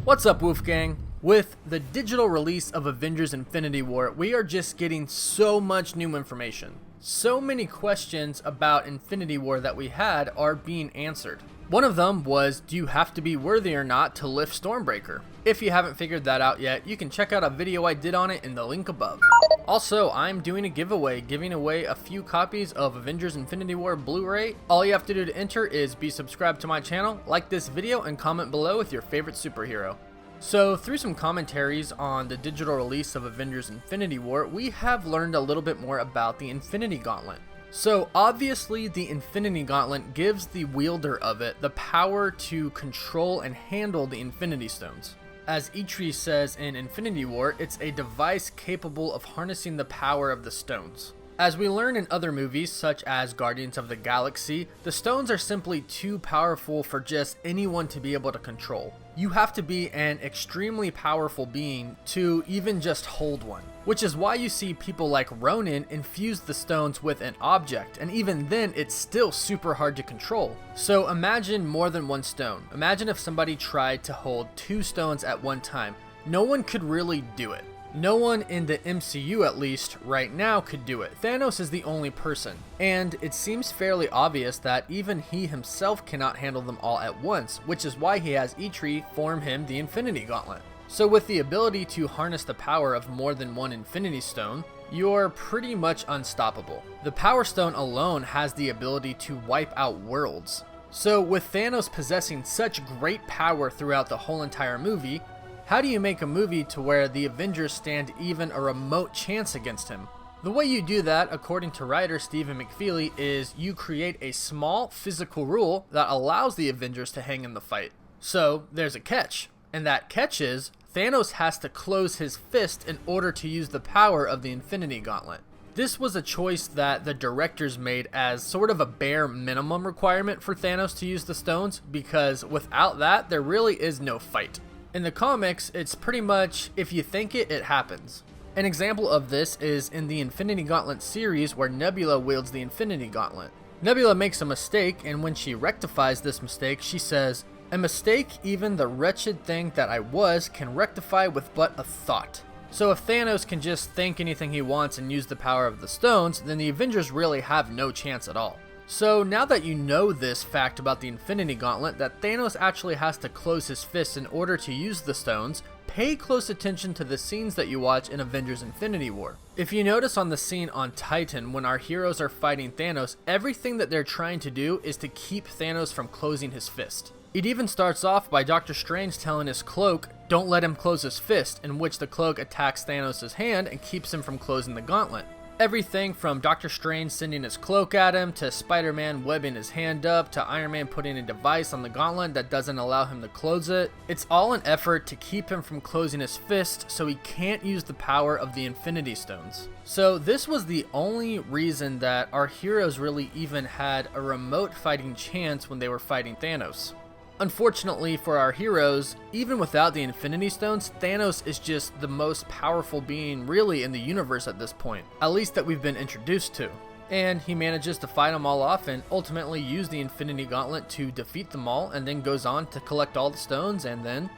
What's up, Wolfgang? With the digital release of Avengers Infinity War, we are just getting so much new information. So many questions about Infinity War that we had are being answered. One of them was, do you have to be worthy or not to lift Stormbreaker? If you haven't figured that out yet, you can check out a video I did on it in the link above. Also, I'm doing a giveaway, giving away a few copies of Avengers Infinity War Blu-ray. All you have to do to enter is be subscribed to my channel, like this video, and comment below with your favorite superhero. So, through some commentaries on the digital release of Avengers Infinity War, we have learned a little bit more about the Infinity Gauntlet. So, obviously, the Infinity Gauntlet gives the wielder of it the power to control and handle the Infinity Stones. As Eitri says in Infinity War, it's a device capable of harnessing the power of the stones. As we learn in other movies, such as Guardians of the Galaxy, the stones are simply too powerful for just anyone to be able to control. You have to be an extremely powerful being to even just hold one. Which is why you see people like Ronin infuse the stones with an object, and even then it's still super hard to control. So imagine more than one stone. Imagine if somebody tried to hold two stones at one time. No one could really do it. No one in the MCU, at least right now, could do it. Thanos is the only person, and it seems fairly obvious that even he himself cannot handle them all at once, which is why he has Eitri form him the Infinity Gauntlet. So with the ability to harness the power of more than one Infinity Stone, you're pretty much unstoppable. The Power Stone alone has the ability to wipe out worlds. So with Thanos possessing such great power throughout the whole entire movie, how do you make a movie to where the Avengers stand even a remote chance against him? The way you do that, according to writer Stephen McFeely, is you create a small physical rule that allows the Avengers to hang in the fight. So there's a catch, and that catch is Thanos has to close his fist in order to use the power of the Infinity Gauntlet. This was a choice that the directors made as sort of a bare minimum requirement for Thanos to use the stones, because without that, there really is no fight. In the comics, it's pretty much, if you think it, it happens. An example of this is in the Infinity Gauntlet series where Nebula wields the Infinity Gauntlet. Nebula makes a mistake, and when she rectifies this mistake, she says, "A mistake even the wretched thing that I was can rectify with but a thought." So if Thanos can just think anything he wants and use the power of the stones, then the Avengers really have no chance at all. So now that you know this fact about the Infinity Gauntlet, that Thanos actually has to close his fists in order to use the stones, pay close attention to the scenes that you watch in Avengers Infinity War. If you notice on the scene on Titan when our heroes are fighting Thanos, everything that they're trying to do is to keep Thanos from closing his fist. It even starts off by Doctor Strange telling his cloak, don't let him close his fist, in which the cloak attacks Thanos' hand and keeps him from closing the gauntlet. Everything from Doctor Strange sending his cloak at him, to Spider-Man webbing his hand up, to Iron Man putting a device on the gauntlet that doesn't allow him to close it. It's all an effort to keep him from closing his fist so he can't use the power of the Infinity Stones. So this was the only reason that our heroes really even had a remote fighting chance when they were fighting Thanos. Unfortunately for our heroes, even without the Infinity Stones, Thanos is just the most powerful being really in the universe at this point, at least that we've been introduced to. And he manages to fight them all off and ultimately use the Infinity Gauntlet to defeat them all, and then goes on to collect all the stones, and then...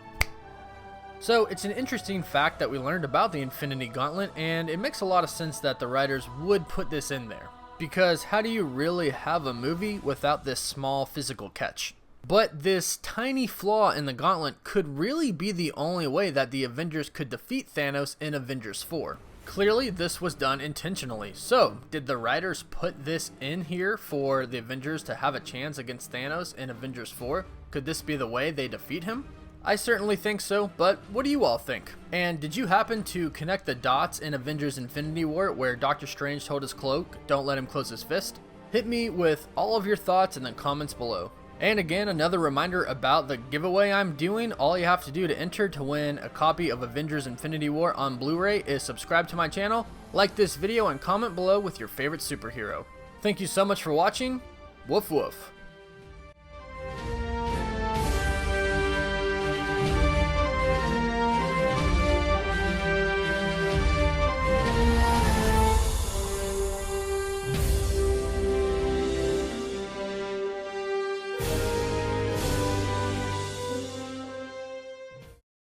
So it's an interesting fact that we learned about the Infinity Gauntlet, and it makes a lot of sense that the writers would put this in there. Because how do you really have a movie without this small physical catch? But this tiny flaw in the gauntlet could really be the only way that the Avengers could defeat Thanos in Avengers 4. Clearly, this was done intentionally. So, did the writers put this in here for the Avengers to have a chance against Thanos in Avengers 4? Could this be the way they defeat him? I certainly think so, but what do you all think? And did you happen to connect the dots in Avengers Infinity War where Doctor Strange told his cloak, don't let him close his fist? Hit me with all of your thoughts in the comments below. And again, another reminder about the giveaway I'm doing. All you have to do to enter to win a copy of Avengers Infinity War on Blu-ray is subscribe to my channel, like this video, and comment below with your favorite superhero. Thank you so much for watching. Woof woof.